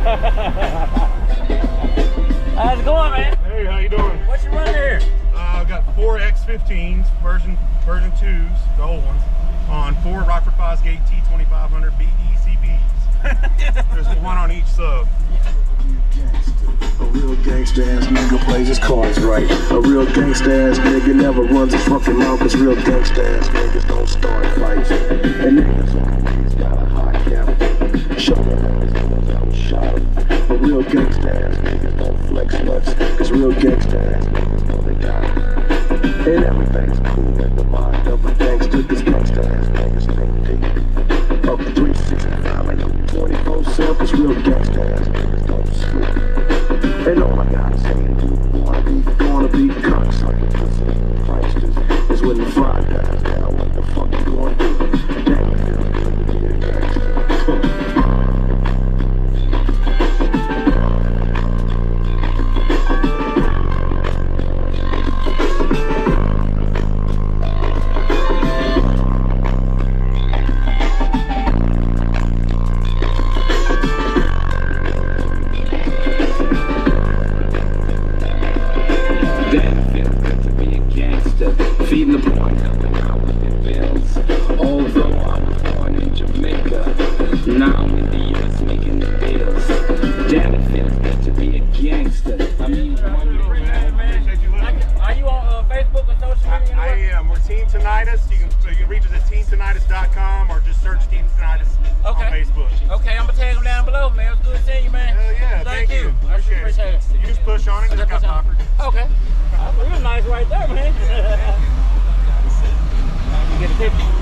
How's it going, man? Hey, how you doing? What you running here? I've got 4 X15s, version 2s, the old ones, on 4 Rockford Fosgate T2500 BECBs. There's one on each sub. A real gangsta ass nigga plays his cards right. A real gangsta ass nigga never runs his fucking mouth, cause real gangsta ass niggas don't start fights. And niggas always got a hot cap. Show them niggas don't shot. A real gangsta ass niggas don't flex nuts, cause real gangsta ass niggas know they got it. And everything's cool in the mind of a gangster, cause gangsta ass niggas think deep. Up 365 and 24/7, cause real gangsta ass niggas don't sleep. And all I gotta say is gonna be cocksucking pussy pranksters is when the fire dies down, what the fuck you gonna do? Damn, it feels good to be a gangster. Feeding the boy, helping out with the bills. Although I was born in Jamaica, now I'm in the US making the deals. Damn, it feels good to be a gangster. I mean, are you on Facebook and social media? I am. We're Team Tinnitus. You can reach us at teamtinnitus.com or just search Team Tinnitus on Facebook. Okay, I'm gonna tag them down below, man. It was good seeing you, man. Hell yeah, thank you. Appreciate it. You just push on it and just got poppered. Okay. That's real nice right there, man. You get a picture.